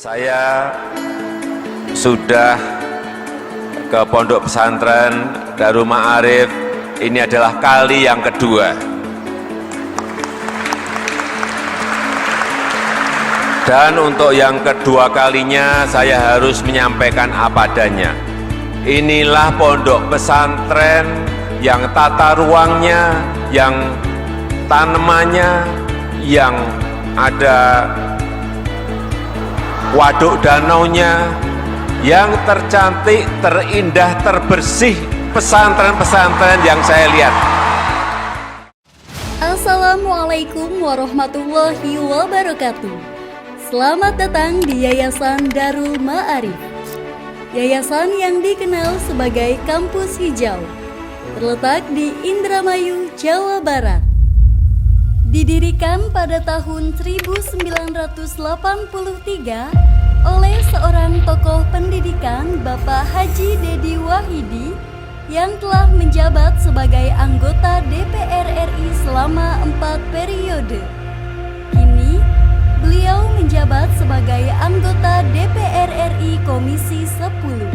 Saya sudah ke Pondok Pesantren Darul Ma'arif, ini adalah kali yang kedua. Dan untuk yang kedua kalinya saya harus menyampaikan apa adanya. Inilah pondok pesantren yang tata ruangnya, yang tanamannya, yang ada waduk danaunya, yang tercantik, terindah, terbersih pesantren-pesantren yang saya lihat. Assalamualaikum warahmatullahi wabarakatuh. Selamat datang di Yayasan Darul Ma'arif, yayasan yang dikenal sebagai Kampus Hijau, terletak di Indramayu, Jawa Barat. Didirikan pada tahun 1983 oleh seorang tokoh pendidikan, Bapak Haji Dedi Wahidi, yang telah menjabat sebagai anggota DPR RI selama 4 periode. Kini, beliau menjabat sebagai anggota DPR RI Komisi 10.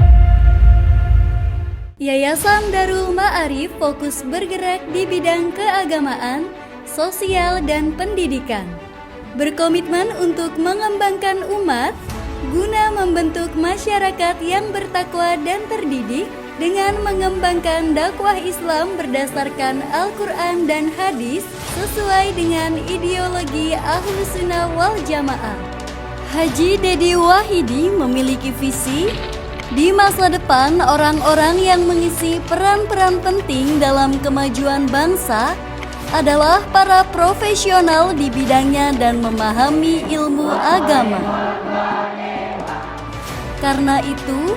Yayasan Darul Ma'arif fokus bergerak di bidang keagamaan, sosial, dan pendidikan. Berkomitmen untuk mengembangkan umat guna membentuk masyarakat yang bertakwa dan terdidik dengan mengembangkan dakwah Islam berdasarkan Al-Quran dan hadis sesuai dengan ideologi Ahlus Sunnah wal Jamaah. Haji Dedi Wahidi memiliki visi di masa depan orang-orang yang mengisi peran-peran penting dalam kemajuan bangsa adalah para profesional di bidangnya dan memahami ilmu agama. Karena itu,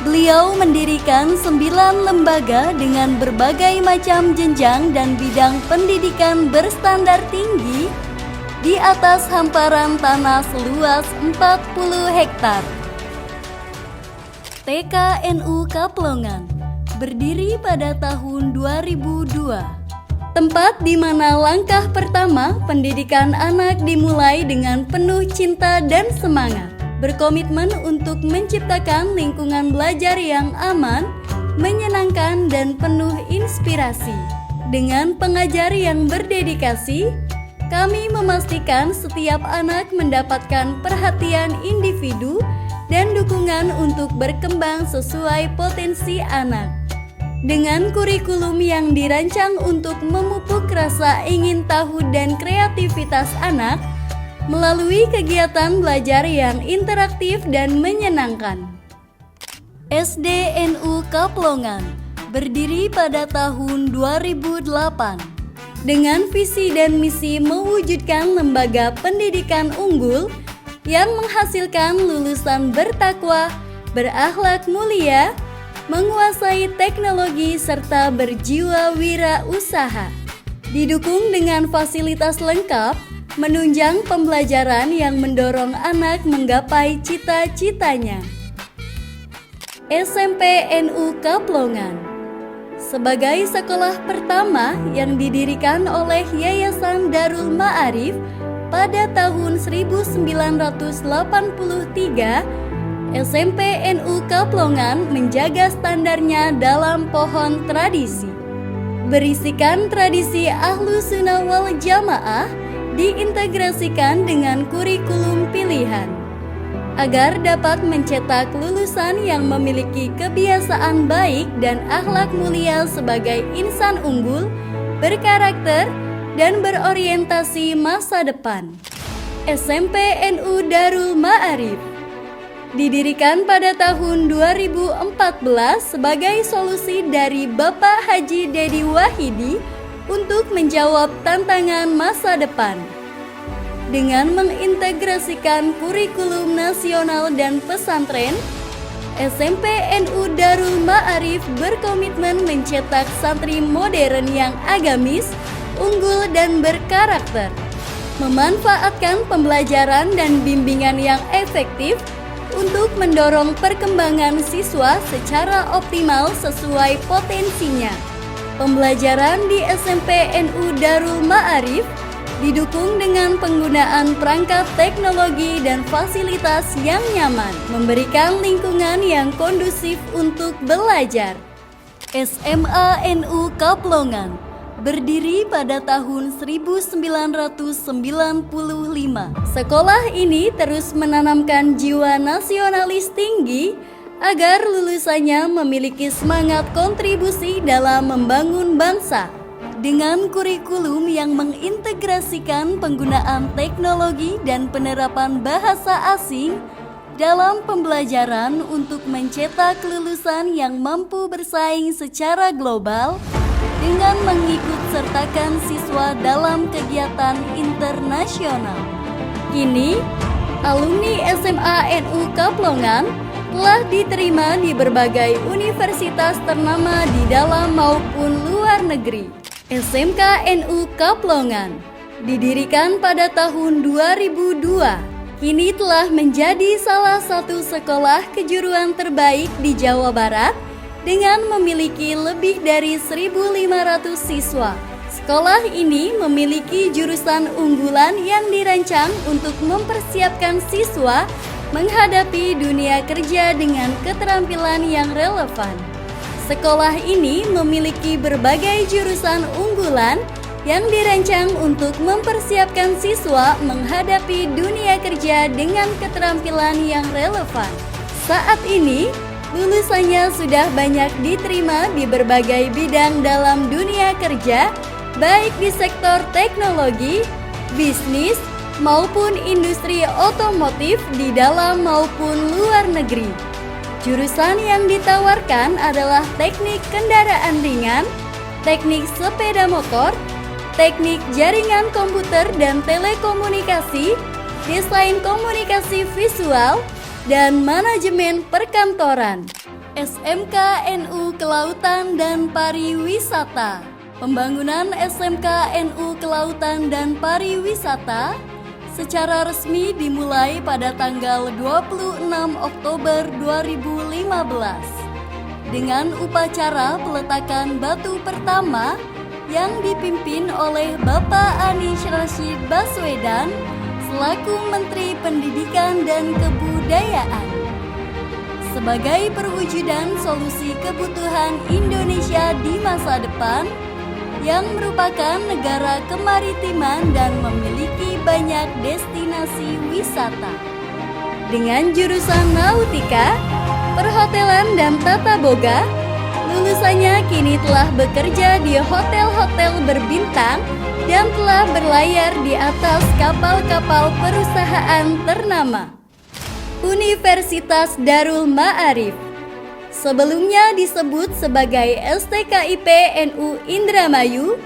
beliau mendirikan 9 lembaga dengan berbagai macam jenjang dan bidang pendidikan berstandar tinggi di atas hamparan tanah seluas 40 hektar. TKNU Kaplongan berdiri pada tahun 2002. Tempat di mana langkah pertama pendidikan anak dimulai dengan penuh cinta dan semangat. Berkomitmen untuk menciptakan lingkungan belajar yang aman, menyenangkan, dan penuh inspirasi. Dengan pengajar yang berdedikasi, kami memastikan setiap anak mendapatkan perhatian individu dan dukungan untuk berkembang sesuai potensi anak. Dengan kurikulum yang dirancang untuk memupuk rasa ingin tahu dan kreativitas anak, melalui kegiatan belajar yang interaktif dan menyenangkan. SDNU Kaplongan berdiri pada tahun 2008 dengan visi dan misi mewujudkan lembaga pendidikan unggul yang menghasilkan lulusan bertakwa, berakhlak mulia, menguasai teknologi serta berjiwa wirausaha. Didukung dengan fasilitas lengkap, menunjang pembelajaran yang mendorong anak menggapai cita-citanya. SMP NU Kaplongan sebagai sekolah pertama yang didirikan oleh Yayasan Darul Ma'arif pada tahun 1983, SMP NU Kaplongan menjaga standarnya dalam pohon tradisi. Berisikan tradisi Ahlus Sunnah wal Jamaah diintegrasikan dengan kurikulum pilihan agar dapat mencetak lulusan yang memiliki kebiasaan baik dan akhlak mulia sebagai insan unggul, berkarakter, dan berorientasi masa depan. SMP NU Darul Ma'arif didirikan pada tahun 2014 sebagai solusi dari Bapak Haji Dedi Wahidi untuk menjawab tantangan masa depan. Dengan mengintegrasikan kurikulum nasional dan pesantren, SMP NU Darul Ma'arif berkomitmen mencetak santri modern yang agamis, unggul, dan berkarakter, memanfaatkan pembelajaran dan bimbingan yang efektif untuk mendorong perkembangan siswa secara optimal sesuai potensinya. Pembelajaran di SMP NU Darul Ma'arif didukung dengan penggunaan perangkat teknologi dan fasilitas yang nyaman, memberikan lingkungan yang kondusif untuk belajar. SMA NU Kaplongan berdiri pada tahun 1995. Sekolah ini terus menanamkan jiwa nasionalis tinggi agar lulusannya memiliki semangat kontribusi dalam membangun bangsa. Dengan kurikulum yang mengintegrasikan penggunaan teknologi dan penerapan bahasa asing dalam pembelajaran untuk mencetak lulusan yang mampu bersaing secara global dengan mengikut sertakan siswa dalam kegiatan internasional. Kini, alumni SMA NU Kaplongan telah diterima di berbagai universitas ternama di dalam maupun luar negeri. SMK NU Kaplongan didirikan pada tahun 2002, kini telah menjadi salah satu sekolah kejuruan terbaik di Jawa Barat dengan memiliki lebih dari 1.500 siswa. Sekolah ini memiliki jurusan unggulan yang dirancang untuk mempersiapkan siswa menghadapi dunia kerja dengan keterampilan yang relevan. Sekolah ini memiliki berbagai jurusan unggulan yang dirancang untuk mempersiapkan siswa menghadapi dunia kerja dengan keterampilan yang relevan. Saat ini, lulusannya sudah banyak diterima di berbagai bidang dalam dunia kerja, baik di sektor teknologi, bisnis, maupun industri otomotif di dalam maupun luar negeri. Jurusan yang ditawarkan adalah teknik kendaraan ringan, teknik sepeda motor, teknik jaringan komputer dan telekomunikasi, desain komunikasi visual, dan manajemen perkantoran. SMK NU Kelautan dan Pariwisata. Pembangunan SMK NU Kelautan dan Pariwisata secara resmi dimulai pada tanggal 26 Oktober 2015 dengan upacara peletakan batu pertama yang dipimpin oleh Bapak Anies Rashid Baswedan selaku Menteri Pendidikan dan Kebudayaan. Sebagai perwujudan solusi kebutuhan Indonesia di masa depan yang merupakan negara kemaritiman dan memiliki banyak destinasi wisata. Dengan jurusan nautika, perhotelan dan tata boga, lulusannya kini telah bekerja di hotel-hotel berbintang dan telah berlayar di atas kapal-kapal perusahaan ternama. Universitas Darul Ma'arif sebelumnya disebut sebagai STKIP NU Indramayu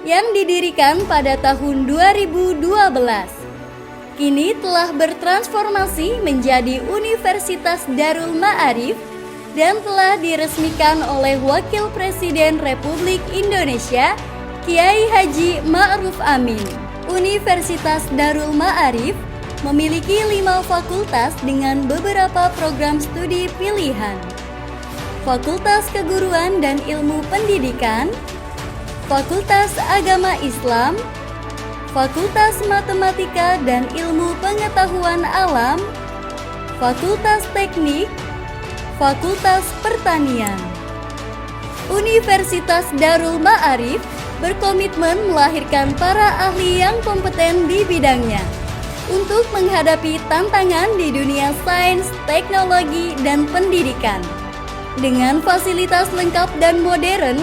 yang didirikan pada tahun 2012. Kini telah bertransformasi menjadi Universitas Darul Ma'arif dan telah diresmikan oleh Wakil Presiden Republik Indonesia Kiai Haji Ma'ruf Amin. Universitas Darul Ma'arif memiliki 5 fakultas dengan beberapa program studi pilihan. Fakultas Keguruan dan Ilmu Pendidikan, Fakultas Agama Islam, Fakultas Matematika dan Ilmu Pengetahuan Alam, Fakultas Teknik, Fakultas Pertanian. Universitas Darul Ma'arif berkomitmen melahirkan para ahli yang kompeten di bidangnya untuk menghadapi tantangan di dunia sains, teknologi, dan pendidikan. Dengan fasilitas lengkap dan modern,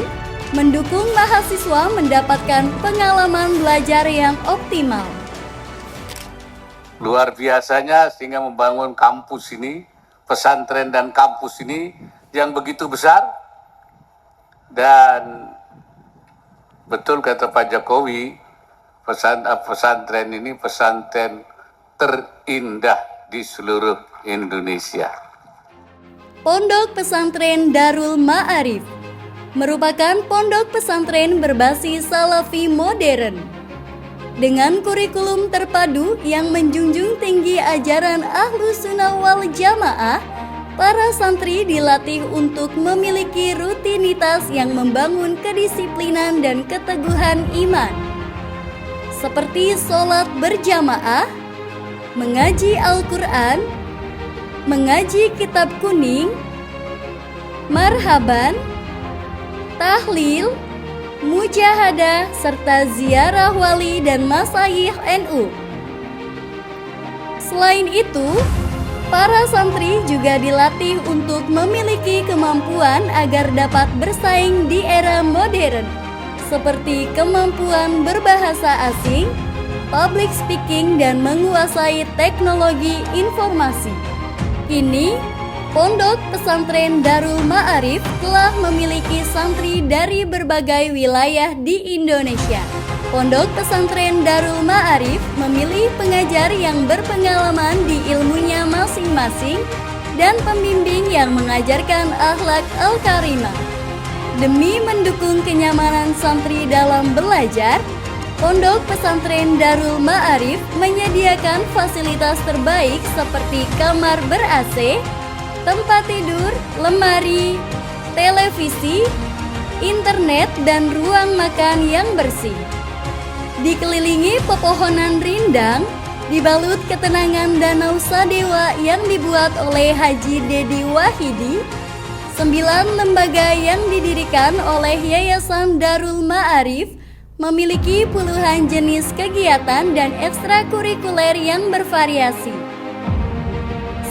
mendukung mahasiswa mendapatkan pengalaman belajar yang optimal. Luar biasanya sehingga membangun kampus ini, pesantren dan kampus ini yang begitu besar. Dan betul kata Pak Jokowi, pesantren ini pesantren terindah di seluruh Indonesia. Pondok Pesantren Darul Ma'arif merupakan pondok pesantren berbasis Salafi modern dengan kurikulum terpadu yang menjunjung tinggi ajaran Ahlus Sunnah wal Jamaah. Para santri dilatih untuk memiliki rutinitas yang membangun kedisiplinan dan keteguhan iman. seperti sholat berjamaah, mengaji Al-Quran, mengaji kitab kuning, marhaban, tahlil, mujahadah, serta ziarah wali dan masyayikh NU. Selain itu, para santri juga dilatih untuk memiliki kemampuan agar dapat bersaing di era modern, seperti kemampuan berbahasa asing, public speaking, dan menguasai teknologi informasi. Kini, Pondok Pesantren Darul Ma'arif telah memiliki santri dari berbagai wilayah di Indonesia. Pondok Pesantren Darul Ma'arif memilih pengajar yang berpengalaman di ilmunya masing-masing dan pembimbing yang mengajarkan akhlak al-karimah. Demi mendukung kenyamanan santri dalam belajar, Pondok Pesantren Darul Ma'arif menyediakan fasilitas terbaik seperti kamar ber-AC, tempat tidur, lemari, televisi, internet, dan ruang makan yang bersih. Dikelilingi pepohonan rindang, dibalut ketenangan Danau Sadewa yang dibuat oleh Haji Dedi Wahidi, 9 lembaga yang didirikan oleh Yayasan Darul Ma'arif memiliki puluhan jenis kegiatan dan ekstrakurikuler yang bervariasi.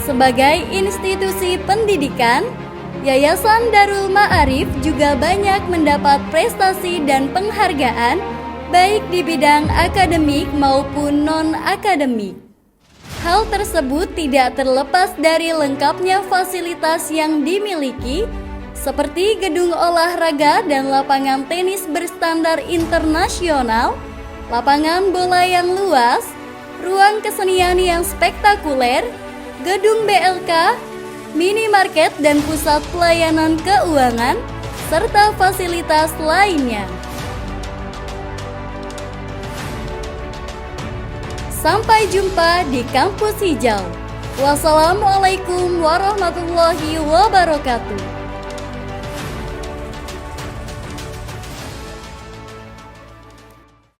Sebagai institusi pendidikan, Yayasan Darul Ma'arif juga banyak mendapat prestasi dan penghargaan baik di bidang akademik maupun non-akademik. Hal tersebut tidak terlepas dari lengkapnya fasilitas yang dimiliki, seperti gedung olahraga dan lapangan tenis berstandar internasional, lapangan bola yang luas, ruang kesenian yang spektakuler, gedung BLK, minimarket dan pusat pelayanan keuangan, serta fasilitas lainnya. Sampai jumpa di Kampus Hijau. Wassalamualaikum warahmatullahi wabarakatuh.